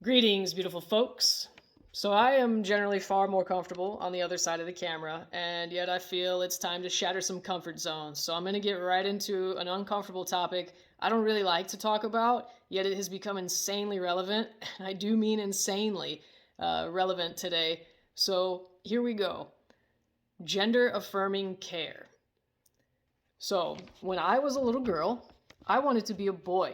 Greetings, beautiful folks. So, I am generally far more comfortable on the other side of the camera, and yet I feel it's time to shatter some comfort zones. So, I'm going to get right into an uncomfortable topic I don't really like to talk about, yet it has become insanely relevant. And I do mean insanely relevant today. So, here we go. Gender affirming care. So, when I was a little girl, I wanted to be a boy.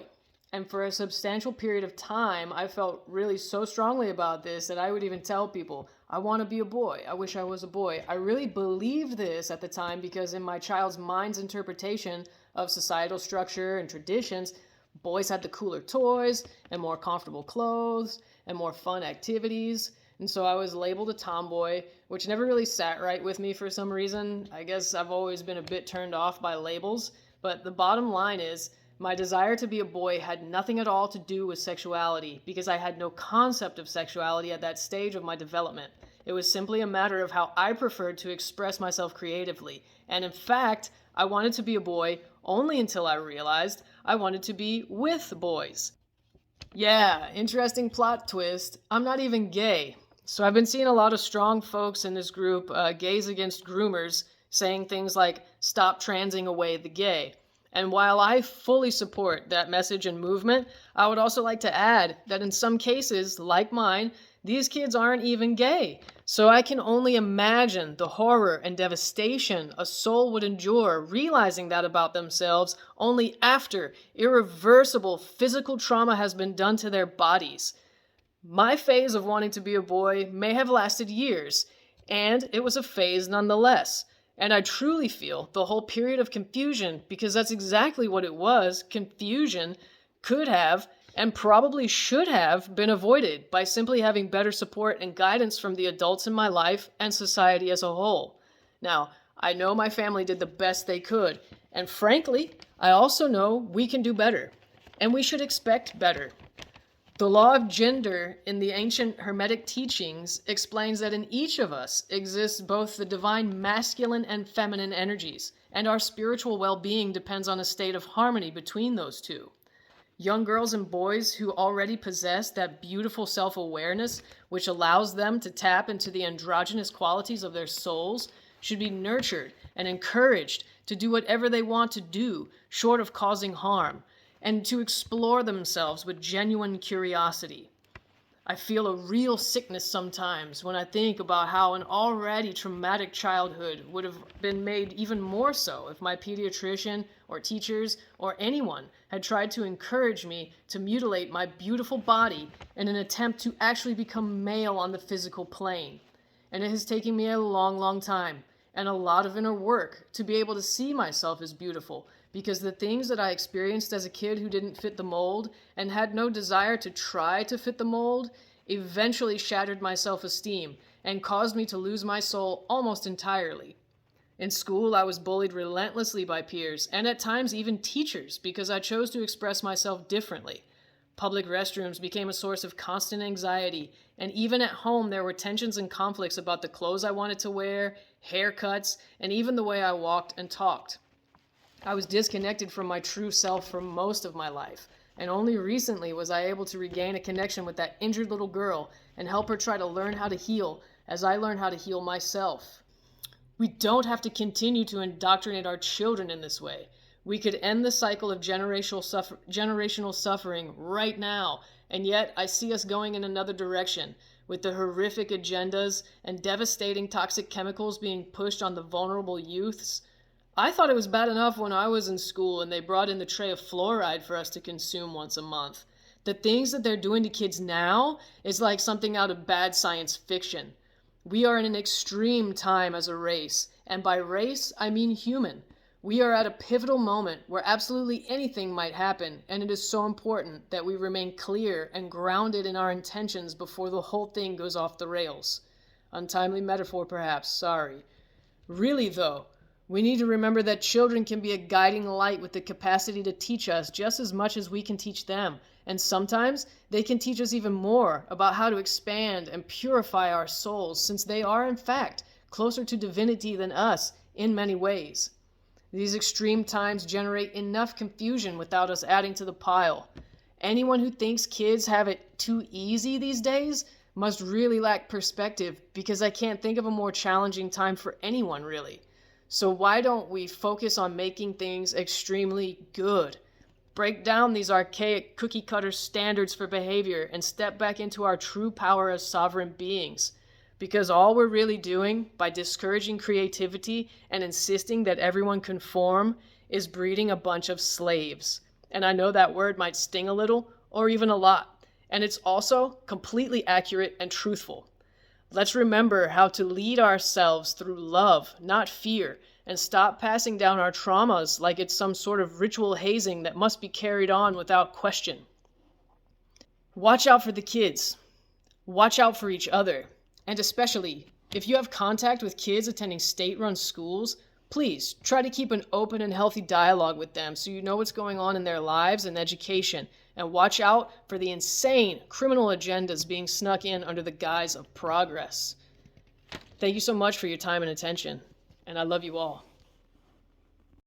And for a substantial period of time, I felt really so strongly about this that I would even tell people, I want to be a boy. I wish I was a boy. I really believed this at the time because, in my child's mind's interpretation of societal structure and traditions, boys had the cooler toys and more comfortable clothes and more fun activities. And so I was labeled a tomboy, which never really sat right with me for some reason. I guess I've always been a bit turned off by labels. But the bottom line is, my desire to be a boy had nothing at all to do with sexuality because I had no concept of sexuality at that stage of my development. It was simply a matter of how I preferred to express myself creatively. And in fact, I wanted to be a boy only until I realized I wanted to be with boys. Yeah, interesting plot twist. I'm not even gay. So I've been seeing a lot of strong folks in this group, Gays Against Groomers, saying things like, stop transing away the gay. And while I fully support that message and movement, I would also like to add that in some cases, like mine, these kids aren't even gay. So I can only imagine the horror and devastation a soul would endure realizing that about themselves only after irreversible physical trauma has been done to their bodies. My phase of wanting to be a boy may have lasted years, and it was a phase nonetheless. And I truly feel the whole period of confusion, because that's exactly what it was, confusion, could have and probably should have been avoided by simply having better support and guidance from the adults in my life and society as a whole. Now, I know my family did the best they could, and frankly, I also know we can do better, and we should expect better. The law of gender in the ancient Hermetic teachings explains that in each of us exists both the divine masculine and feminine energies, and our spiritual well-being depends on a state of harmony between those two. Young girls and boys who already possess that beautiful self-awareness, which allows them to tap into the androgynous qualities of their souls, should be nurtured and encouraged to do whatever they want to do, short of causing harm, and to explore themselves with genuine curiosity. I feel a real sickness sometimes when I think about how an already traumatic childhood would have been made even more so if my pediatrician or teachers or anyone had tried to encourage me to mutilate my beautiful body in an attempt to actually become male on the physical plane. And it has taken me a long, long time and a lot of inner work to be able to see myself as beautiful, because the things that I experienced as a kid who didn't fit the mold and had no desire to try to fit the mold eventually shattered my self-esteem and caused me to lose my soul almost entirely. In school, I was bullied relentlessly by peers and at times even teachers because I chose to express myself differently. Public restrooms became a source of constant anxiety, and even at home there were tensions and conflicts about the clothes I wanted to wear, haircuts, and even the way I walked and talked. I was disconnected from my true self for most of my life, and only recently was I able to regain a connection with that injured little girl and help her try to learn how to heal as I learn how to heal myself. We don't have to continue to indoctrinate our children in this way. We could end the cycle of generational suffering right now, and yet I see us going in another direction, with the horrific agendas and devastating toxic chemicals being pushed on the vulnerable youths. I thought it was bad enough when I was in school and they brought in the tray of fluoride for us to consume once a month. The things that they're doing to kids now is like something out of bad science fiction. We are in an extreme time as a race, and by race, I mean human. We are at a pivotal moment where absolutely anything might happen, and it is so important that we remain clear and grounded in our intentions before the whole thing goes off the rails. Untimely metaphor, perhaps, sorry. Really, though, we need to remember that children can be a guiding light with the capacity to teach us just as much as we can teach them. And sometimes they can teach us even more about how to expand and purify our souls, since they are, in fact, closer to divinity than us in many ways. These extreme times generate enough confusion without us adding to the pile. Anyone who thinks kids have it too easy these days must really lack perspective, because I can't think of a more challenging time for anyone, really. So why don't we focus on making things extremely good? Break down these archaic cookie cutter standards for behavior and step back into our true power as sovereign beings. Because all we're really doing by discouraging creativity and insisting that everyone conform is breeding a bunch of slaves. And I know that word might sting a little, or even a lot. And it's also completely accurate and truthful. Let's remember how to lead ourselves through love, not fear, and stop passing down our traumas like it's some sort of ritual hazing that must be carried on without question. Watch out for the kids. Watch out for each other. And especially, if you have contact with kids attending state-run schools, please try to keep an open and healthy dialogue with them so you know what's going on in their lives and education, and watch out for the insane criminal agendas being snuck in under the guise of progress. Thank you so much for your time and attention, and I love you all.